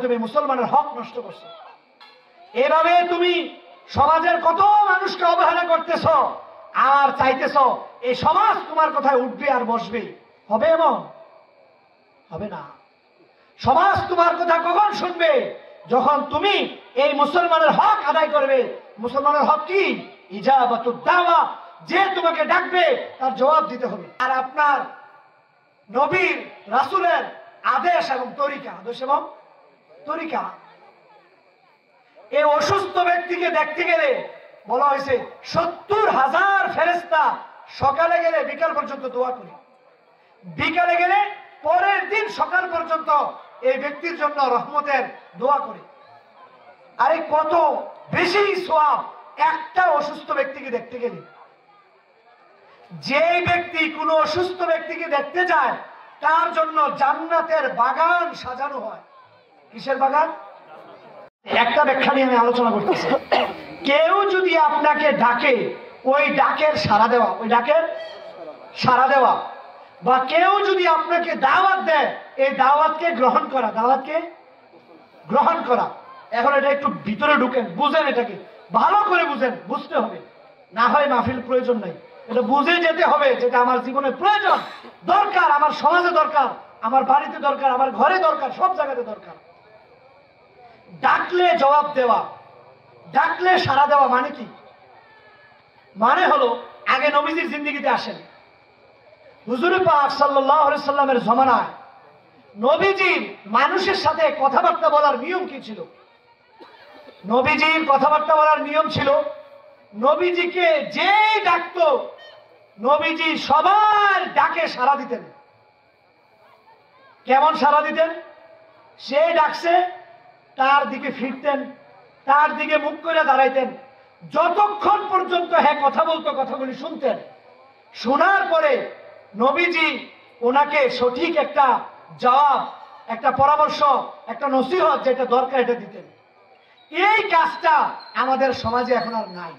তুমি মুসলমানের হক নষ্ট করছো। এভাবে তুমি সমাজের কত মানুষকে অবহেলা করতেছ আর চাইতেছ এই সমাজ তোমার কথায় উঠবে আর বসবে। হবে এমন? হবে না। সমাজ তোমার কথা কখন শুনবে? যখন তুমি এই মুসলমানের হক আদায় করবে। মুসলমানের হক কি? ইজাবাতুদ দাওয়া, যে তোমাকে ডাকবে তার জবাব দিতে হবে। আর আপনার নবীর রাসূলের আদেশ এবং তরিকা, আদেশ এবং তরিকা, এই অসুস্থ ব্যক্তিকে দেখতে গেলে বলা হয়েছে ৭০,০০০ ফেরেশতা সকালে গেলে বিকাল পর্যন্ত দোয়া করে, বিকালে গেলে পরের দিন সকাল পর্যন্ত এই ব্যক্তির জন্য রহমতের দোয়া করে। আরে কত বেশি সওয়াব একটা অসুস্থ ব্যক্তিকে দেখতে গেলে। যে ব্যক্তি কোনো অসুস্থ ব্যক্তিকে দেখতে যায় তার জন্য জান্নাতের বাগান সাজানো হয়। কিসের বাগান? একটা ব্যাখ্যা নিয়ে আমি আলোচনা করতেছি। কেউ যদি আপনাকে ডাকে, ওই ডাকের সাড়া দেওয়া, ওই ডাকের সাড়া দেওয়া, বা কেউ যদি আপনাকে দাওয়াত দেয়, এই দাওয়াতকে গ্রহণ করা, দাওয়াতকে গ্রহণ করা। এখন এটা একটু ভিতরে ঢুকেন, বুঝেন, এটাকে ভালো করে বুঝেন, বুঝতে হবে, না হয় মাহফিল প্রয়োজন নাই। এটা বুঝে যেতে হবে যেটা আমার জীবনে প্রয়োজন, দরকার, আমার সমাজে দরকার, আমার বাড়িতে দরকার, আমার ঘরে দরকার, সব জায়গাতে দরকার। ডাকলে জবাব দেওয়া, ডাকলে সাড়া দেওয়া মানে কি? মানে হলো, আগে নবীজির জিন্দেগিতে আসেন, হুজুর পাক সাল্লাল্লাহু আলাইহি সাল্লামের জমানায় নবীজির মানুষের সাথে কথাবার্তা বলার নিয়ম কি ছিল? নবীজির কথাবার্তা বলার নিয়ম ছিল, নবীজিকে যেই ডাকতো নবীজি সবার ডাকে সাড়া দিতেন। কেমন সাড়া দিতেন? সে ডাকছে তার দিকে ফিরতেন, তার দিকে মুখ করে দাঁড়াইতেন, যতক্ষণ পর্যন্ত হ্যাঁ কথা বলতো কথাগুলি শুনতেন। শোনার পরে নবীজি ওনাকে সঠিক একটা জবাব, একটা পরামর্শ, একটা নসিহত যেটা দরকার এটা দিতেন। এই কাজটা আমাদের সমাজে এখন আর নাই।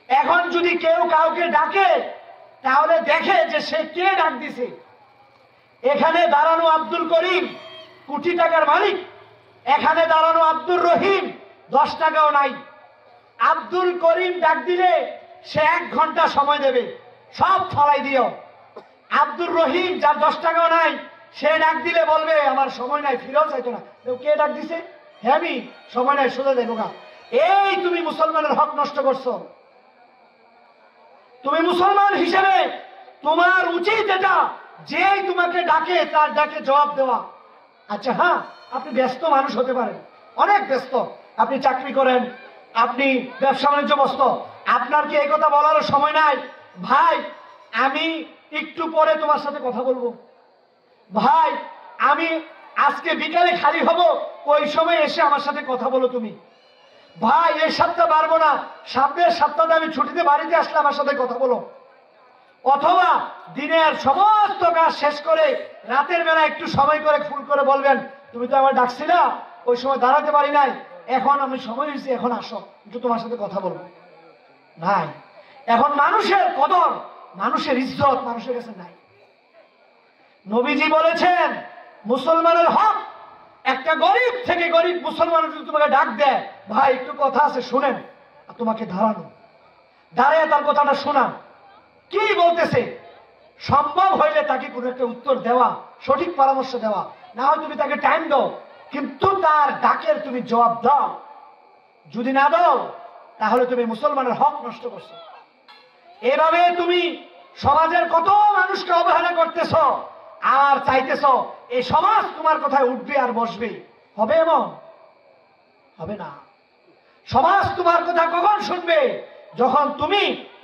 এখন যদি কেউ কাউকে ডাকে তাহলে দেখে যে সে কে ডাক দিছে। এখানে দাঁড়ানো আব্দুল করিম কোটি টাকার মালিক, এখানে দাঁড়ানো আব্দুর রহিম 10 টাকাও নাই। আব্দুল করিম ডাক দিলে সে 1 ঘন্টা সময় দেবে, সব ফলাই দিও। আব্দুর রহিম যার 10 টাকাও নাই, সে ডাক দিলে বলবে আমার সময় নাই, ফিরেও চাইতো না। কে ডাক দিছে? হ্যাঁ আমি, সময় নাই, সোজা যাইব গা। এই তুমি মুসলমানের হক নষ্ট করছো। তুমি মুসলমান হিসেবে তোমার উচিত এটা, যেই তোমাকে ডাকে তার ডাকে জবাব দেওয়া। আচ্ছা হ্যাঁ, আপনি ব্যস্ত মানুষ হতে পারেন, অনেক ব্যস্ত, আপনি চাকরি করেন, আপনি ব্যবসা বাণিজ্য ব্যস্ত, আপনার কি এই কথা বলারও সময় নাই? ভাই আমি একটু পরে তোমার সাথে কথা বলবো, ভাই আমি আজকে বিকালে খালি হব, ওই সময় এসে আমার সাথে কথা বলো তুমি, ভাই এই সপ্তাহ পারবো না, সামনের সপ্তাহে আমি ছুটিতে বাড়িতে আসলে আমার সাথে কথা বলো। অথবা দিনের সমস্ত কাজ শেষ করে রাতের বেলা একটু সময় করে ফোন করে বলবেন তুমি তো আমার ডাকছিলা, ওই সময় দাঁড়াতে পারি নাই, এখন আমি সময় হয়েছে, এখন আসো একটু তোমার সাথে কথা বলবো। নাই, এখন মানুষের কদর, মানুষের ইজ্জত মানুষের কাছে নাই। নবীজি বলেছেন মুসলমানের হক, একটা গরিব থেকে গরিব মুসলমান যদি তোমাকে ডাক দেয়, ভাই একটু কথা আছে শুনেন, আর তোমাকে দাঁড়ানো, দাঁড়িয়ে তার কথাটা শোনা, কি বলতেছে, সম্ভব হইলে তাকে কোনো একটা উত্তর দেওয়া, সঠিক পরামর্শ দেওয়া, না হয় তুমি তাকে টাইম দাও, কিন্তু তার ডাকের তুমি জবাব দাও। যদি না দাও তাহলে তুমি মুসলমানের হক নষ্ট করছো। এভাবে তুমি সমাজের কত মানুষকে অবহেলা করতেছ আর চাইতেছ এই সমাজ তোমার কথায় উঠবে আর বসবে। হবে এমন? হবে না। সমাজ তোমার কথা কখন শুনবে? যখন তুমি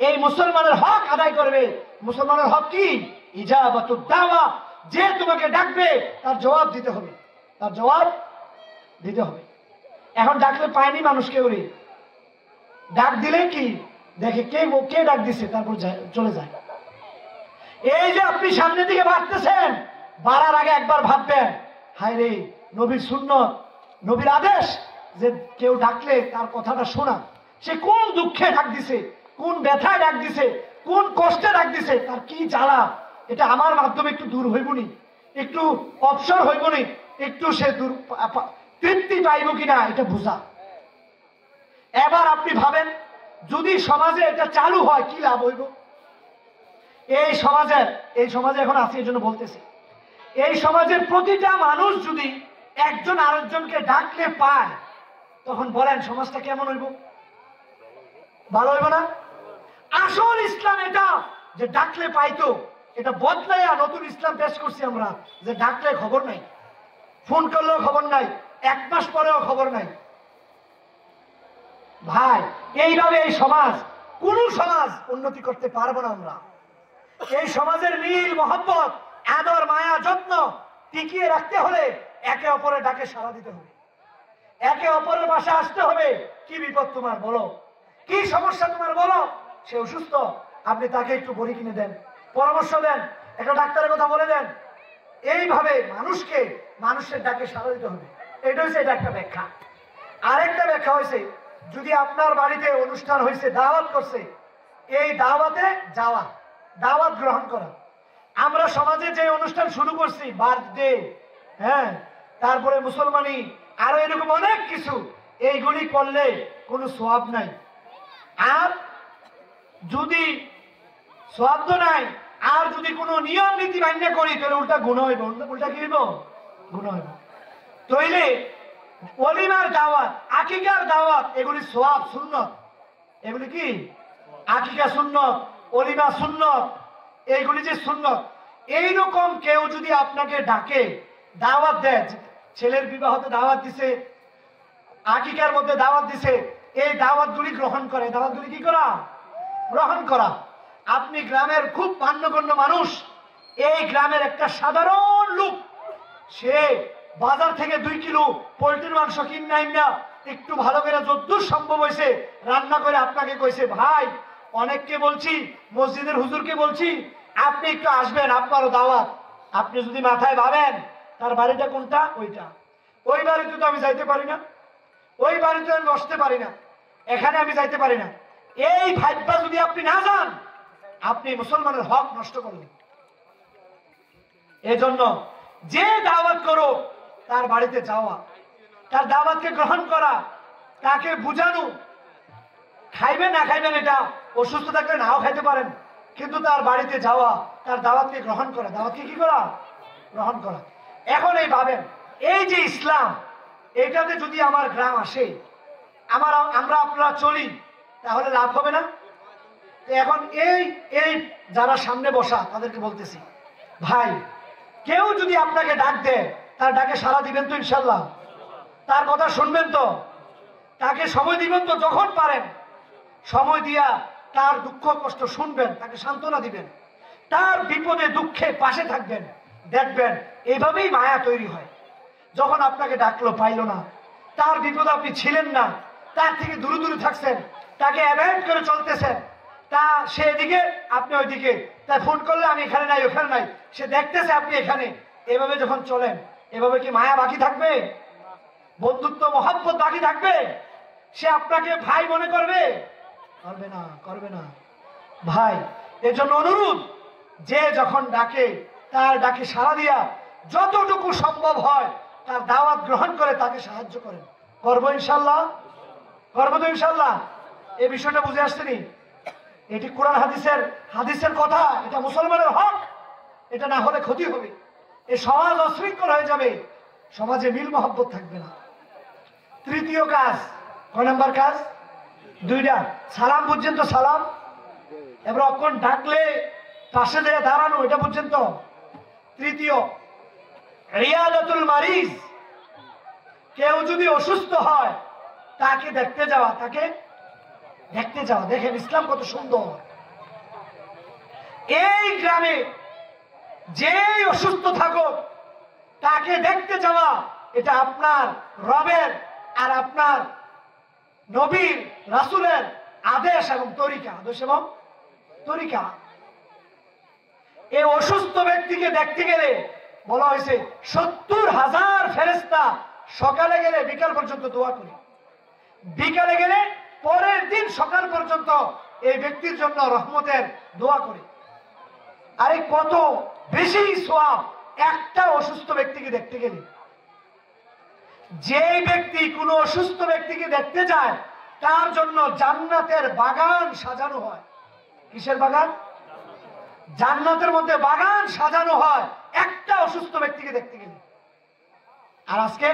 এই মুসলমানের হক আদায় করবে। মুসলমানের হক কি? ইজাবাতুদ দাওয়া, যে তোমাকে ডাকবে তার জবাব দিতে হবে, তার জবাব দিতে হবে। এখন ডাকলে পায়নি মানুষ কেউ রে, ডাক দিলে কি দেখে কে কে ডাক দিছে, তারপর চলে যায়। এই যে আপনি সামনের দিকে বাড়তেছেন, বাড়ার আগে একবার ভাববেন হায় রে, নবীর সুন্নত, নবীর আদেশ যে কেউ ডাকলে তার কথাটা শোনা, সে কোন দুঃখে ডাক দিছে, কোন ব্যথায় ডাক দিছে, কোন কষ্টে ডাক দিছে, তার কি জ্বালা, এটা আমার মাধ্যমে একটু দূর হইবনি, একটু অবসর হইবনি, একটু সে তৃপ্তি পাইব কিনা এটা বোঝা। এবার আপনি ভাবেন যদি সমাজে এটা চালু হয় কি লাভ হইব? এই সমাজে এখন আছি এই জন্য বলতেছি, এই সমাজের প্রতিটা মানুষ যদি একজন আরেকজনকে ডাকলে পায়, তখন বলেন সমাজটা কেমন হইব? ভালো হইব না? আসল ইসলাম এটা যে ডাকলে পাইতো, এটা বদলাইয়া নতুন ইসলাম পেশ করছি আমরা, যে ডাকলে খবর নাই, ফোন করলেও খবর নাই, 1 মাস পরেও খবর নাই। ভাই এইভাবে এই সমাজ, কোন সমাজ উন্নতি করতে পারবো না আমরা। এই সমাজের মিল মহব্বত, আদর, মায়া, যত্ন টিকিয়ে রাখতে হলে একে অপরের ডাকে সাড়া দিতে হবে, একে অপরের বাসায় আসতে হবে। কি বিপদ তোমার বলো, কি সমস্যা তোমার বলো। সে অসুস্থ, আপনি তাকে একটু বড়ি কিনে দেন, পরামর্শ দেন, একটা ডাক্তারের কথা বলে দেন। এইভাবে মানুষের ডাকে সাড়া দিতে হবে। এটা হচ্ছে এটা একটা ব্যাখ্যা। আরেকটা ব্যাখ্যা হয়েছে, যদি আপনার বাড়িতে অনুষ্ঠান হয়েছে, দাওয়াত করছে, এই দাওয়াতে যাওয়া, দাওয়াত গ্রহণ করা। আমরা সমাজে যে অনুষ্ঠান শুরু করছি, বার্থডে, হ্যাঁ, তারপরে মুসলমানি, আরো এরকম অনেক কিছু, এইগুলি করলে কোনো সওয়াব নাই। আর যদি সওয়াব তো নাই, আর যদি কোনো নিয়ম নীতি মান্য করি তাহলে উল্টা গুনাহ হইব। উল্টা কি হইব? গুনাহ হইব। তাইলে ওলিমার দাওয়াত, আকিকার দাওয়াত, এগুলি সওয়াব, সুন্নত। এগুলি কি? আকিকা সুন্নত, ওলিমা সুন্নত, এইগুলি যে সুন্নত। এইরকম কেউ যদি আপনাকে ডাকে, দাওয়াত দেয়, ছেলের বিবাহতে দাওয়াত দিছে, আকিকার মধ্যে দাওয়াত দিছে, এই দাওয়াতগুলি গ্রহণ করে। দাওয়াতগুলি কি করা? গ্রহণ করা। আপনি গ্রামের খুব মান্যগণ্য মানুষ, এই গ্রামের একটা সাধারণ লোক, সে বাজার থেকে 2 কিলো পোল্ট্রির মাংস কিনে না একটু ভালো করে যতদূর সম্ভব হয়েছে রান্না করে আপনাকে কইছে, ভাই অনেককে বলছি, মসজিদের হুজুরকে বলছি, আপনি একটু আসবেন, আপনারও দাওয়াত। আপনি যদি মাথায় ভাবেন তার বাড়িটা কোনটা, ওইটা, ওই বাড়িতে তো আমি যাইতে পারি না, ওই বাড়িতে আমি বসতে পারি না, এখানে আমি যাইতে পারি না, এই ভাইবা যদি আপনি না যান, আপনি মুসলমানের হক নষ্ট করলেন। এজন্য যে দাওয়াত করো তার বাড়িতে যাওয়া, তার দাওয়াতকে গ্রহণ করা, তাকে বুঝানো। খাইবেন না খাইবেন এটা অসুস্থ থাকলে নাও খাইতে পারেন, কিন্তু তার বাড়িতে যাওয়া, তার দাওয়াতকে গ্রহণ করা। দাওয়াতকে কি করা? গ্রহণ করা। এখন এই ভাবেন, এই যে ইসলাম, এটাতে যদি আমার গ্রাম আসে, আমরা আপনারা চলি, তাহলে লাভ হবে না? এখন এই যারা সামনে বসা তাদেরকে বলতেছি, ভাই কেউ যদি আপনাকে ডাক দেয়, তার ডাকে সাড়া দিবেন তো ইনশাল্লাহ? তার কথা শুনবেন তো? তাকে সময় দিবেন তো? যখন পারেন সময় দিয়া তার দুঃখ কষ্ট শুনবেন, তাকে সান্ত্বনা দিবেন, তার বিপদে দুঃখে পাশে থাকবেন। দেখবেন এইভাবেই মায়া তৈরি হয়। যখন আপনাকে ডাকলো, পাইলো না, তার বিপদে আপনি ছিলেন না, তার থেকে দূরে দূরে থাকছেন, তাকে অ্যাভয়েড করে চলতেছেন, তা সে এদিকে আপনি ওইদিকে, তাই ফোন করলে আমি এখানে নাই ওখানে নাই, সে দেখতেছে আপনি এখানে। এভাবে যখন চলেন, এভাবে কি মায়া বাকি থাকবে? বন্ধুত্ব মহব্বত বাকি থাকবে? সে আপনাকে ভাই মনে করবে? করবে না, করবে না। ভাই এজন্য অনুরোধ, যে যখন ডাকে তার ডাকে সাড়া দিয়া যতটুকু সম্ভব হয় তার দাওয়াত গ্রহণ করে তাকে সাহায্য করেন। করবো ইনশাল্লাহ? করবো তো ইনশাল্লাহ? এই বিষয়টা বুঝে আসছেনি? এটি কোরআন হাদিসের কথা, এটা মুসলমানের হক। এটা না হলে ক্ষতি হবে, এই সমাজ অশৃঙ্খল হয়ে যাবে, সমাজে মিল মহব্বত থাকবে না। তৃতীয় কাজ, কয় নাম্বার কাজ? 2টা। সালাম বুঝছেন তো? সালাম, এবার অক্ষণ ডাকলে পাশে দিয়ে দাঁড়ানো, এটা বুঝছেন তো? তৃতীয়, রিয়াদাতুল মারিজ, কেউ যদি অসুস্থ হয় তাকে দেখতে যাওয়া, তাকে দেখতে যাওয়া। দেখেন ইসলাম কত সুন্দর। এই গ্রামে যে অসুস্থ থাকুক তাকে দেখতে যাওয়া, এটা আপনার রবের আর আপনার নবীর রাসূলের আদেশ এবং তরিকা। আদেশ এবং তরিকা। এই অসুস্থ ব্যক্তিকে দেখতে গেলে বলা হয়েছে 70,000 ফেরেশতা সকালে গেলে বিকাল পর্যন্ত দোয়া করে, বিকালে গেলে পরের দিন সকাল পর্যন্ত এই ব্যক্তির জন্য রহমতের দোয়া করে। আরে কত বেশি সওয়াব একটা অসুস্থ ব্যক্তিকে দেখতে গেলে। যে ব্যক্তি কোনো অসুস্থ ব্যক্তিকে দেখতে যায় তার জন্য জান্নাতের বাগান সাজানো হয়। কিসের বাগান? জান্নাতের মধ্যে বাগান সাজানো হয় একটা অসুস্থ ব্যক্তিকে দেখতে গেলে। আর আজকে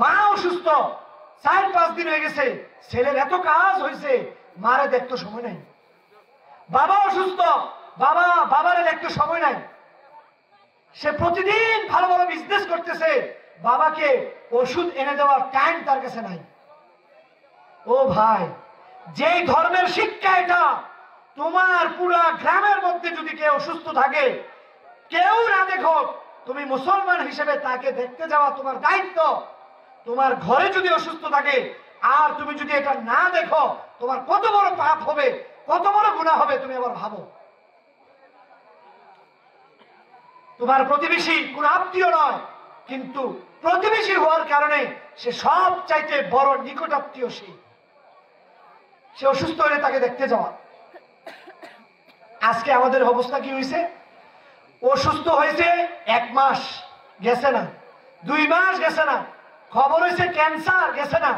মা অসুস্থ, 4-5 দিন হয়ে গেছে, ছেলের এত কাজ হয়েছে, মারে দেখতে সময় নাই। বাবা অসুস্থ, বাবারে দেখতে সময় নাই। সে প্রতিদিন ভালো ভালো বিজনেস করতেছে, বাবাকে ওষুধ এনে দেওয়ার টাইম তার কাছে নাই। ও ভাই, যেই ধর্মের শিক্ষা এটা, তোমার পুরা গ্রামের মধ্যে যদি কেউ অসুস্থ থাকে, কেউ না দেখো, তুমি মুসলমান হিসেবে তাকে দেখতে যাওয়া তোমার দায়িত্ব। তোমার ঘরে যদি অসুস্থ থাকে আর তুমি যদি এটা না দেখো, তোমার কত বড় পাপ হবে, কত বড় গুনাহ হবে, তুমি আবার ভাবো। তোমার প্রতিবেশী কোন আত্মীয় নয়, কিন্তু প্রতিবেশী হওয়ার কারণে সে সব চাইতে বড় নিকট আত্মীয়। সে অসুস্থ হলে তাকে দেখতে যাওয়া। আজকে আমাদের অবস্থা কি হয়েছে? অসুস্থ হয়েছে 1 মাস গেছে না, 2 মাস গেছে না, খবর হয়েছে ক্যান্সার গেছে না,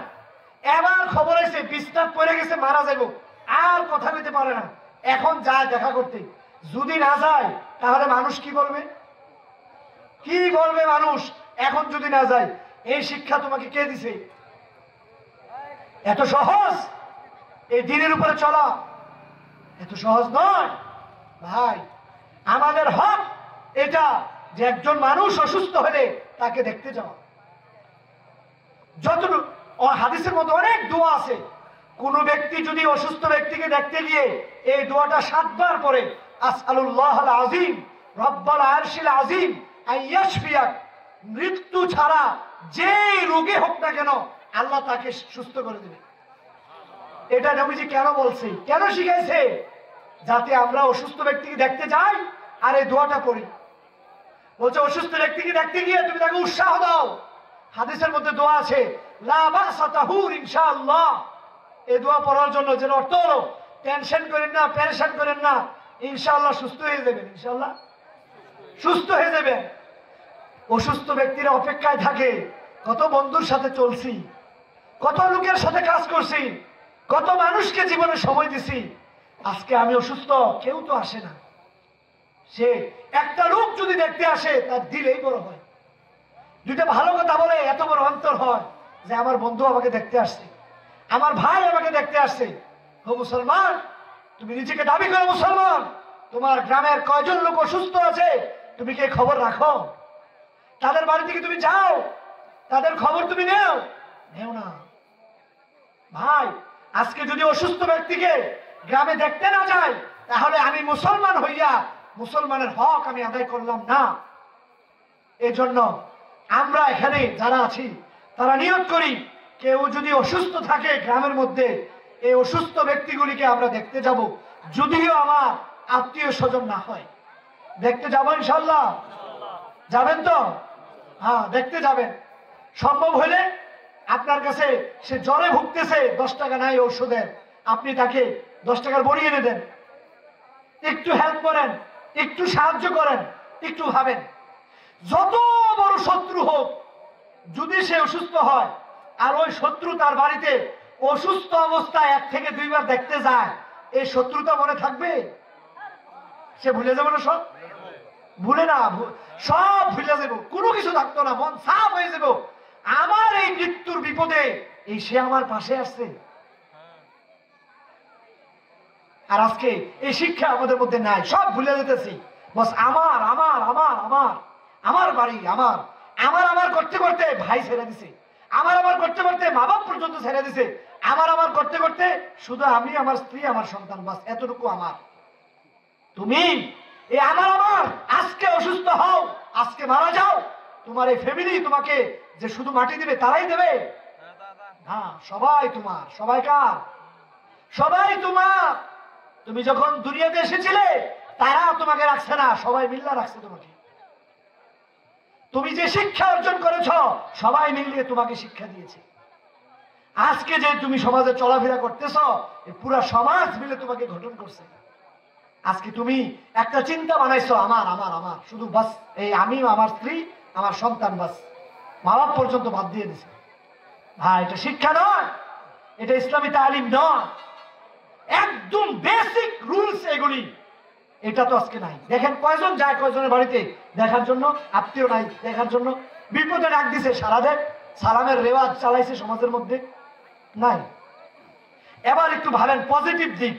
এবার খবর হয়েছে বিছনায় পড়ে গেছে, মারা যাবো, আর কথা বলতে পারে না। এখন যায় দেখা করতে, যদি না যায় তাহলে মানুষ কি বলবে? কি বলবে মানুষ এখন যদি না যায়? এই শিক্ষা তোমাকে কে দিছে? এত সহজ এই দিনের উপরে চলা এত সহজ নয় ভাই। আমাদের হক এটা যে একজন মানুষ অসুস্থ হলে তাকে দেখতে যাওয়া। যতটুকু হাদিসের মধ্যে অনেক দোয়া আছে, কোন ব্যক্তি যদি অসুস্থ ব্যক্তিকে দেখতে গিয়ে এই দোয়াটা 7 বার পড়ে, আসআলুল্লাহল আযীম রব্বাল আরশিল আযীম আইয়াশফিয়াক, মৃত্যু ছাড়া যে রোগে হোক না কেন আল্লাহ তাকে সুস্থ করে দেবে। এটা নবীজি কেন বলছে, কেন শিখাইছে? যাতে আমরা অসুস্থ ব্যক্তিকে দেখতে যাই আর এই দোয়াটা পড়ি। বলছে অসুস্থ ব্যক্তিকে দেখতে গিয়ে তুমি তাকে উৎসাহ দাও। হাদিসের মধ্যে দোয়া আছে, লা বাসা তাহুর ইনশাআল্লাহ। এই দোয়া পড়ার জন্য যেন অর্থ হলো, টেনশন করেন না, পেরেশান করেন না, ইনশাআল্লাহ সুস্থ হয়ে যাবেন, ইনশাআল্লাহ সুস্থ হয়ে যাবেন। অসুস্থ ব্যক্তিরা অপেক্ষায় থাকে, কত বন্ধুর সাথে চলছি, কত লোকের সাথে কাজ করছি, কত মানুষকে জীবনে সময় দিছি, আজকে আমি অসুস্থ, কেউ তো আসে না। সে একটা লোক যদি দেখতে আসে তার দিলেই বড় হয়, দুইটা ভালো কথা বলে এত বড় অন্তর হয় যে আমার বন্ধু আমাকে দেখতে আসছে, আমার ভাই আমাকে দেখতে আসছে। ও মুসলমান, তুমি নিজেকে দাবি করো মুসলমান, তোমার গ্রামের কয়জন লোক অসুস্থ আছে তুমি কি খবর রাখো? তাদের বাড়ি থেকে তুমি যাও, তাদের খবর তুমি নেও না ভাই। আজকে যদি অসুস্থ ব্যক্তিকে গ্রামে দেখতে না যায়, তাহলে আমি মুসলমান হইয়া মুসলমানের হক আমি আদায় করলাম না। এজন্য আমরা এখানে যারা আছি তারা নিয়ত করি, কেউ যদি অসুস্থ থাকে গ্রামের মধ্যে, এই অসুস্থ ব্যক্তিগুলিকে আমরা দেখতে যাব, যদিও আমার আত্মীয় স্বজন না হয়। দেখতে যাবো ইনশাল্লাহ, যাবেন তো? হ্যাঁ, দেখতে যাবেন। সম্ভব হলে আপনার কাছে সে জ্বরে ভুগতেছে, 10 টাকা নাই ঔষধের, আপনি তাকে 10 টাকার বড়ি এনে দেন, একটু হেল্প করেন, একটু সাহায্য করেন, একটু ভাবেন। যত বড় শত্রু হোক, যদি সে অসুস্থ হয় আর ওই শত্রু তার বাড়িতে অসুস্থ অবস্থায় 1 থেকে 2 বার দেখতে যায়, এই শত্রুতা মনে থাকবে? সে ভুলে যাবে না? সব ভুলে না, সব ভুলে যাব, কোনো কিছু থাকতো না, মন সাফ হয়ে যাব। আমার এই মৃত্যুর বিপদে এই সে আমার পাশে আসছে। আর আজকে এই শিক্ষা আমাদের মধ্যে নাই, সব ভুলে যেতেছি। বস আমার আমার আমার আমার আমার বাড়ি, আমার আমার আমার করতে করতে ভাই ছেড়ে দিছে, আমার আমার করতে করতে মা বাপ পর্যন্ত ছেড়ে দিছে, আমার আমার করতে করতে শুধু আমি, আমার স্ত্রী, আমার সন্তান, বাস এতটুকু আমার। তুমি এই আমার আমার আজকে অসুস্থ হও, আজকে মারা যাও, তোমার এই ফ্যামিলি তোমাকে যে শুধু মাটি দিবে তারাই দেবে? হ্যাঁ, সবাই তোমার। সবাই কার? সবাই তোমার। তুমি যখন দুনিয়াতে এসেছিলে তারা তোমাকে রাখছে না, সবাই মিল্লা রাখছে তোমাকে। তুমি যে শিক্ষা অর্জন করেছ সবাই মিলিয়ে তোমাকে শিক্ষা দিয়েছে। আজকে যে তুমি সমাজে চলাফেরা করতেছ, পুরা সমাজ মিলে তোমাকে গঠন করছে। আজকে তুমি একটা চিন্তা বানাইছো, আমার আমার আমার শুধু বাস, এই আমি, আমার স্ত্রী, আমার সন্তান, বাস মা বাপ পর্যন্ত বাদ দিয়ে দিছে। ভাই এটা শিক্ষা নয়, এটা ইসলামী তালিম নয়, একদম বেসিক রুলস এগুলি। এটা তো আজকে নাই। দেখেন কয়জন যায় কয়জনের বাড়িতে দেখার জন্য, আত্মীয় নাই দেখার জন্য, বিপদে ডাক দিছে সারা দেয়, সালামের রেওয়াজ চালাইছে সমাজের মধ্যে নাই। এবার একটু ভাবেন পজিটিভ দিক,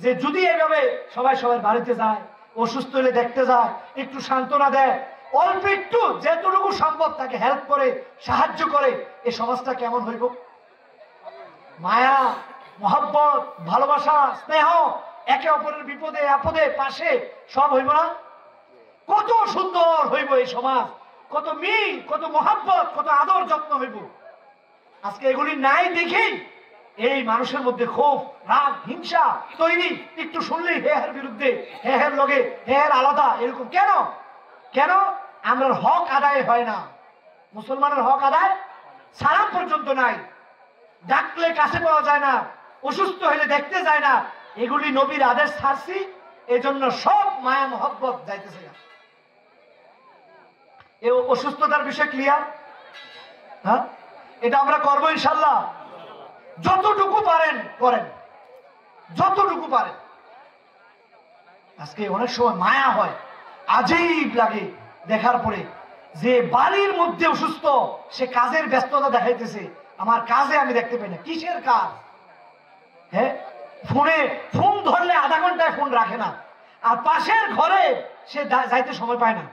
যে যদি এইভাবে সবাই সবার বাড়িতে যায়, অসুস্থ হলে দেখতে যায়, একটু সান্ত্বনা দেয়, অল্প একটু যেটুকু সম্ভব তাকে হেল্প করে সাহায্য করে, এই সমাজটা কেমন হইব? মায়া, মহব্বত, ভালোবাসা, স্নেহ, একে অপরের বিপদে আপদে পাশে সব হইব না? কত সুন্দর হইব এই সমাজ, কত মিল, কত মহব্বত, কত আদর যত্ন হইব। আজকে এগুলি নাই দেখেই এই মানুষের মধ্যে ক্ষোভ, রাগ, হিংসা তৈরি। একটু শুনলেই হের বিরুদ্ধে, হের লগে, হের আলাদা, এরকম কেন? কেন? আমরা হক আদায় হয় না। মুসলমানের হক আদায় সালাম পর্যন্ত নাই, ডাকলে কাছে পাওয়া যায় না, অসুস্থ হলে দেখতে যায় না। এগুলি নবীর আদেশ ছাড়ছি, এজন্য সব মায়া মহব্বত যাইতেছে না। এই অসুস্থতার বিষয় ক্লিয়ার? হ্যাঁ, এটা আমরা করবো ইনশাল্লাহ। যতটুকু পারেন করেন, যতটুকু পারেন। আজকে অনেক সময় মায়া হয়, আজীব লাগে দেখার পরে, যে বাড়ির মধ্যে অসুস্থ, সে কাজের ব্যস্ততা দেখাইতেছে, আমার কাজে আমি দেখতে পাই না। কিসের কাজ? হ্যাঁ, ফোন ধরলে আধা ঘন্টায় ফোন রাখে না, আর পাশের ঘরে সে যাইতে সময় পায় না।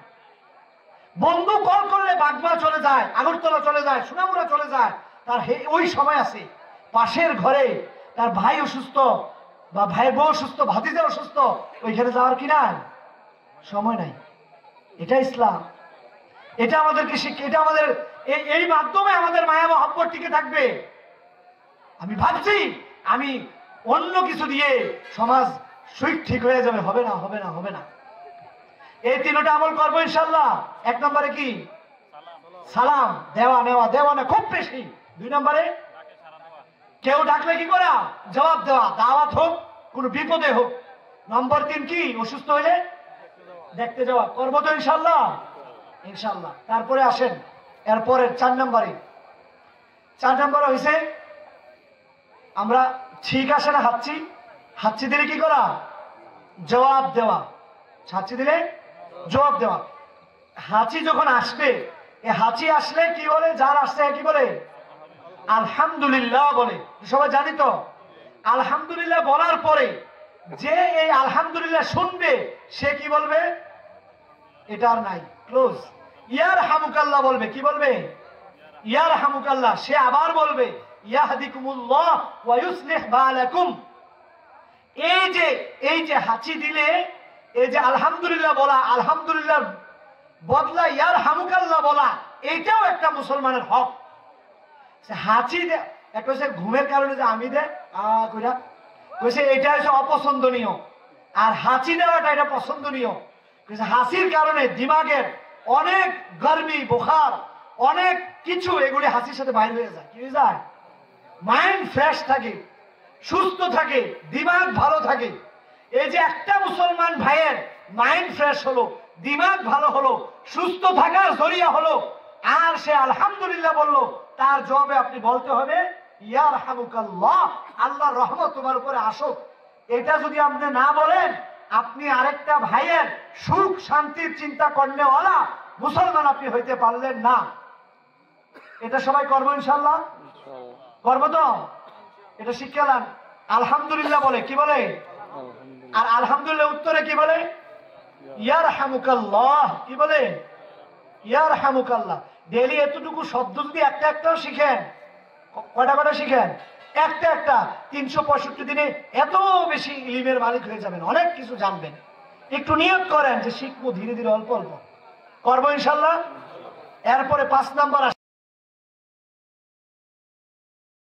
বন্ধু কল করলে বাগমা চলে যায়, আগরতলা চলে যায়, সোনামুড়া চলে যায়, তার ওই সময় আছে। পাশের ঘরে তার ভাই অসুস্থ, বা ভাইয়ের বউ অসুস্থ, ভাতিজা অসুস্থ, ওইখানে যাওয়ার কি নাই? সময় নাই। এটা ইসলাম, এটা আমাদেরকে শিক্ষা, এটা আমাদের এই মাধ্যমে আমাদের মায়া মহব্বত টিকে থাকবে। আমি ভাবছি আমি অন্য কিছু দিয়ে সমাজ ঠিক হয়ে যাবে, হবে না, হবে না, হবে না। এই তিনটা আমল করবো ইনশাল্লাহ। এক নম্বরে কি? সালাম দেওয়া, নেওয়া, দেওয়া না খুব বেশি। দুই নম্বরে কেউ ডাকলে কি করা? জবাব দেওয়া, দাওয়াত হোক, কোন বিপদে হোক। নম্বর 3 কি? অসুস্থ হলে দেখতে যাওয়া। করবো তো ইনশাল্লাহ? ইনশাল্লাহ। তারপরে আসেন এরপরে 4 নম্বরে। 4 নম্বরে হয়েছে আমরা ঠিক আসে না হাঁচি, হাঁচি দিলে কি করা? জবাব দেওয়া। হাঁচি দিলে জবাব দেওয়া। হাঁচি যখন আসবে, এই হাঁচি আসলে কি বলে? যার আসছে কি বলে? আলহামদুলিল্লাহ বলে। সবাই জানি তো? আলহামদুলিল্লাহ বলার পরে যে এই আলহামদুলিল্লাহ শুনবে, সে কি বলবে? এটা আর নাই, ক্লোজ। ইয়ার হামুকাল্লাহ বলবে। কি বলবে? ইয়ার হামুকাল্লাহ। সে আবার বলবে ইয়াহদিকুমুল্লাহ ওয়া ইউসলিহ বালাকুম। এই যে হাঁচি দিলে, এই যে আলহামদুলিল্লাহ বলা, আলহামদুলিল্লাহ বদলা ইয়ার হামুকাল্লাহ বলা, এইটাও একটা মুসলমানের হক। হাঁচি একটা ঘুমের কারণে যে আমি দে কইরা কইছে, এটা হচ্ছে অপছন্দনীয়। আর হাঁচি দেওয়াটা এটা পছন্দনীয়। হাসির কারণে দিমাগের অনেক গরমি, বোখার, অনেক কিছু এগুলি হাসির সাথে বাইরে হয়ে যায়। কি হয়ে যায়? মাইন্ড ফ্রেশ থাকে, সুস্থ থাকে, দিমাগ ভালো থাকে। এই যে একটা মুসলমান ভাইয়ের মাইন্ড ফ্রেশ হলো, দিমাগ ভালো হলো, সুস্থ থাকার জরিয়া হলো, আর সে আলহামদুলিল্লাহ বললো, তার জবাবে আপনি বলতে হবে ইয়ারহামুকাল্লাহ, আল্লাহর রহমত তোমার উপরে আসুক। এটা যদি আপনি না বলেন, আপনি আরেকটা ভাইয়ের সুখ শান্তির চিন্তা করনেওয়ালা মুসলমান আপনি হইতে পারলেন না। এটা সবাই করবো ইনশাল্লাহ? করবো তো? এটা শিক্ষালাম। আলহামদুলিল্লাহ বলে কি বলে? আর আলহামদুলিল্লাহ উত্তরে কি বলে? ইয়ারহামুকাল্লাহ। কি বলে? ইয়ারহামুকাল্লাহ। ডেইলি এতটুকু শব্দ যদি একটা একটাও শিখেন, কটা শিখেন? একটা 365 দিনে এত বেশি ইলমের মালিক হয়ে যাবেন, অনেক কিছু জানবেন। একটু নিয়ত করেন যে শিখবো, ধীরে ধীরে অল্প অল্প করবো ইনশাল্লাহ। এরপরে 5 নাম্বার